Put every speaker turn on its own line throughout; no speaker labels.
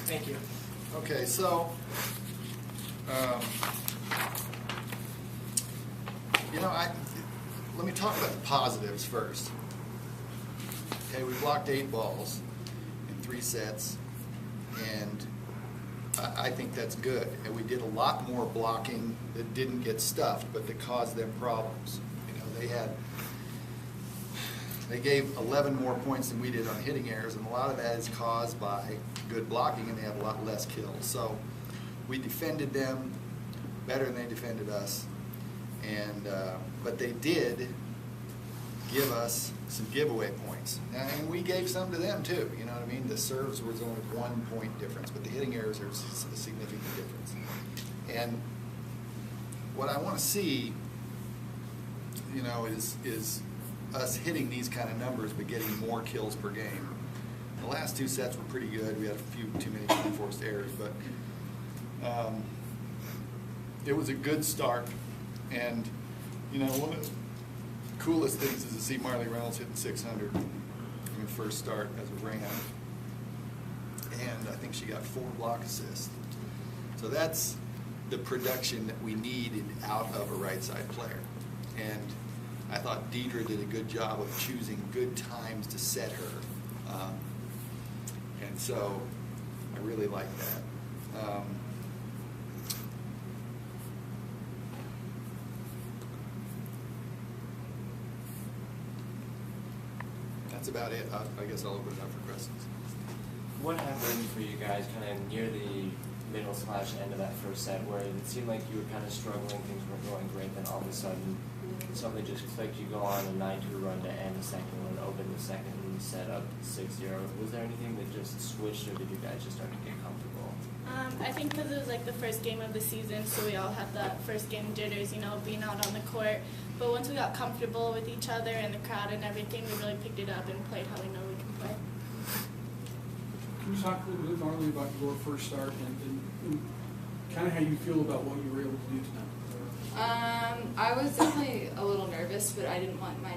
Thank you.
Okay, so, let me talk about the positives first. Okay, we blocked 8 balls in 3 sets, and I think that's good. And we did a lot more blocking that didn't get stuffed, but that caused them problems. They gave 11 more points than we did on hitting errors, and a lot of that is caused by good blocking, and they have a lot less kills. So we defended them better than they defended us, and but they did give us some giveaway points, and we gave some to them too. You know what I mean? The serves was only 1 point difference, but the hitting errors are a significant difference. And what I want to see, is us hitting these kind of numbers but getting more kills per game. The last 2 sets were pretty good. We had a few too many unforced errors, but it was a good start. And one of the coolest things is to see Marley Reynolds hitting 600 in her first start as a ram, and I think she got 4 block assists. So that's the production that we needed out of a right side player. And I thought Deidre did a good job of choosing good times to set her. And so I really like that. That's about it. I guess I'll open it up for questions.
What happened for you guys kind of near the middle/end of that first set where it seemed like you were kind of struggling, things weren't going great, then all of a sudden something just clicked, you go on a 9-2 run to end the second one, open the second set up 6-0. Was there anything that just switched, or did you guys just start to get comfortable?
I think because it was like the first game of the season, so we all had that first game jitters, being out on the court. But once we got comfortable with each other and the crowd and everything, we really picked it up and played how we know we can play.
Can you talk a little bit, Marley, about your first start and kind of how you feel about what you were able to do tonight?
I was definitely a little nervous, but I didn't want my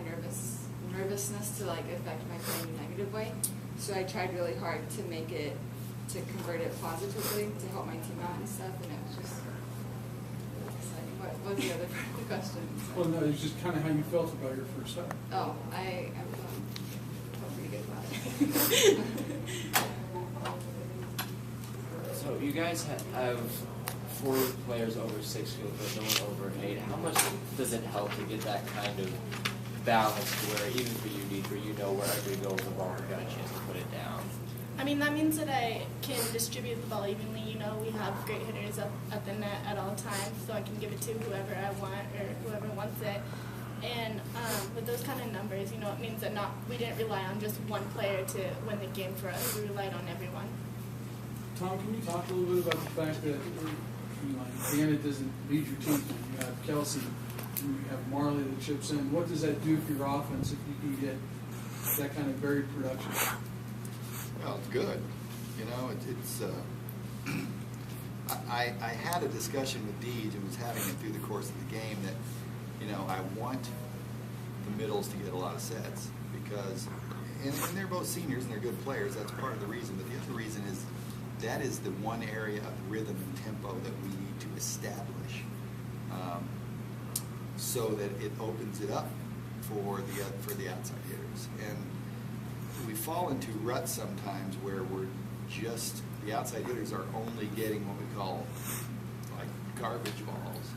nervousness to affect my play in a negative way. So I tried really hard to convert it positively to help my team out and stuff, and it was just exciting. What was the other part of the question?
Well, no, it's just kind of how you felt about your first start.
Oh, I felt pretty good about it.
So you guys have 4 players over 6 field, but no one over 8. How much does it help to get that kind of balance to where, even for you, Deidre, wherever you go with the ball, you've got a chance to put it down?
I mean, that means that I can distribute the ball evenly. We have great hitters up at the net at all times, so I can give it to whoever I want or whoever wants it. And with those kind of numbers, it means that we didn't rely on just one player to win the game for us. We relied on everyone.
Tom, can you talk a little bit about the fact that Anna doesn't lead your team? You have Kelsey, and you have Marley that chips in. What does that do for your offense if you can get that kind of varied production?
Well, it's good. I had a discussion with Deej and was having it through the course of the game that, I want the middles to get a lot of sets because, and they're both seniors and they're good players. That's part of the reason. But the other reason is that is the one area of rhythm and tempo that we need to establish so that it opens it up for the outside hitters. And we fall into ruts sometimes where the outside hitters are only getting what we call like garbage balls,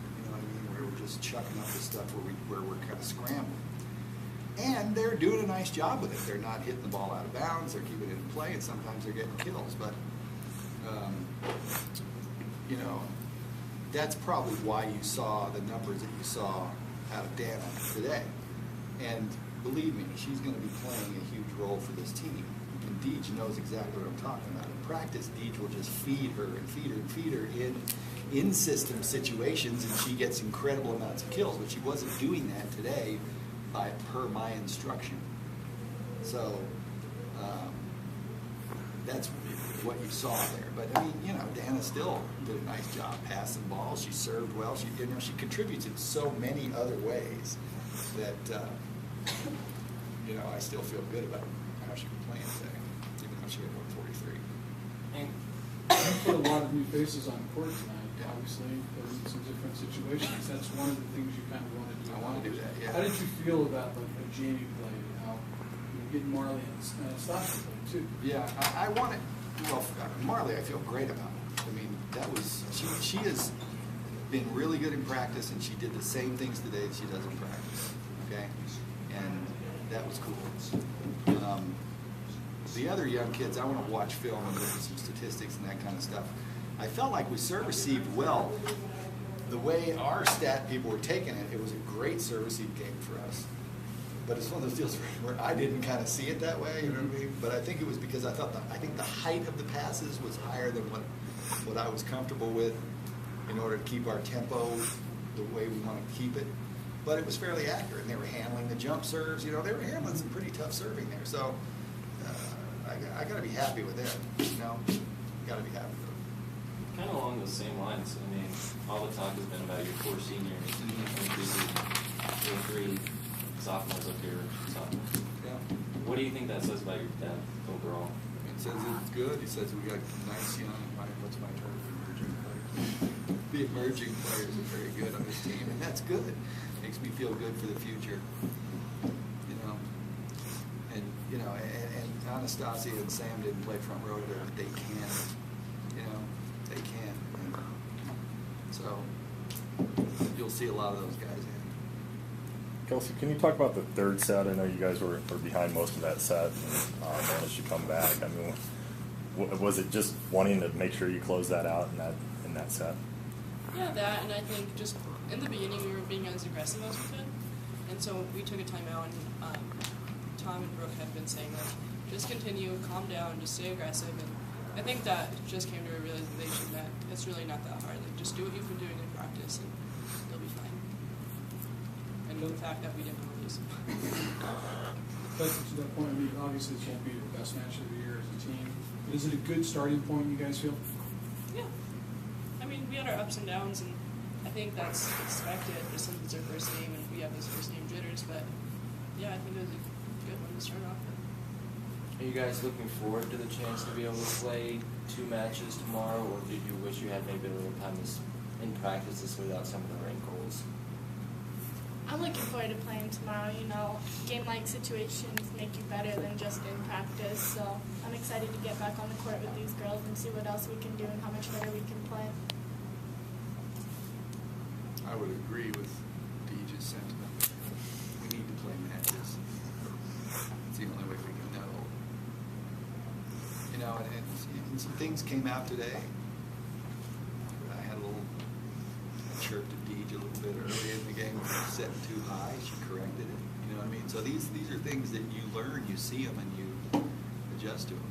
where we're just chucking up the stuff where we're kind of scrambling. And they're doing a nice job with it. They're not hitting the ball out of bounds, they're keeping it in play, and sometimes they're getting kills. But, that's probably why you saw the numbers that you saw out of Dana today. And believe me, she's going to be playing a huge role for this team. And Deej knows exactly what I'm talking about. In practice, Deej will just feed her and feed her and feed her in system situations, and she gets incredible amounts of kills. But she wasn't doing that today per my instruction. So that's what you saw there. But Dana still did a nice job passing balls. She served well. She contributes in so many other ways that I still feel good about how she was playing today, even though she had 143.
And
put a lot of new faces on the court tonight, obviously, but in some different situations. That's one of the things you kind of want to do.
I want to do that, yeah.
How did you feel about like a Jamie play, how getting Marley and Stasha play too?
Yeah, I want it. Well, Marley, I feel great about it. I mean, that was she has been really good in practice, and she did the same things today that she does in practice. Okay, and that was cool. The other young kids, I want to watch film and look at some statistics and that kind of stuff. I felt like we serve received well. The way our stat people were taking it, it was a great serve receive game for us. But it's one of those deals where I didn't kind of see it that way, you know what I mean? But I think it was because I think the height of the passes was higher than what I was comfortable with in order to keep our tempo the way we want to keep it. But it was fairly accurate, and they were handling the jump serves. You know, they were handling some pretty tough serving there. So I got to be happy with them. You know, got to be happy with them.
Kind of along those same lines. I mean, all the talk has been about your 4 seniors and 3 sophomores up here. Sophomores.
Yeah.
What do you think that says about your depth overall?
It says it's good. He says we got nice young. What's my term? Emerging players. The emerging players are very good on this team, and that's good. Makes me feel good for the future. You know, and Anastasia and Sam didn't play front row today, but they can. You know, they can. And so you'll see a lot of those guys in.
Kelsey, can you talk about the third set? I know you guys were behind most of that set and managed to come back. I mean, was it just wanting to make sure you close that out in that set?
Yeah, that, and I think just in the beginning we were being as aggressive as we could, and so we took a timeout, and Tom and Brooke had been saying, like, just continue, calm down, just stay aggressive, and I think that just came to a realization that it's really not that hard. Like, just do what you've been doing in practice, and you'll be fine. And the fact that we didn't release them.
But to that point, I mean, obviously this won't be the best match of the year as a team. But is it a good starting point, you guys feel?
Yeah. I mean, we had our ups and downs, and I think that's expected just since it's our first game and we have those first game jitters, but yeah, I think it was a good one to start off with.
Are you guys looking forward to the chance to be able to play 2 matches tomorrow, or did you wish you had maybe a little time in practice to smooth out some of the wrinkles?
I'm looking forward to playing tomorrow. You know, game-like situations make you better than just in practice. So I'm excited to get back on the court with these girls and see what else we can do and how much better we can play.
I would agree with Deej's sentiment. We need to play matches. It's the only way we can know. You know, and some things came out today. I had a little chirp to Deej a little bit early in the game. Set too high. She corrected it. You know what I mean? So these are things that you learn, you see them, and you adjust to them.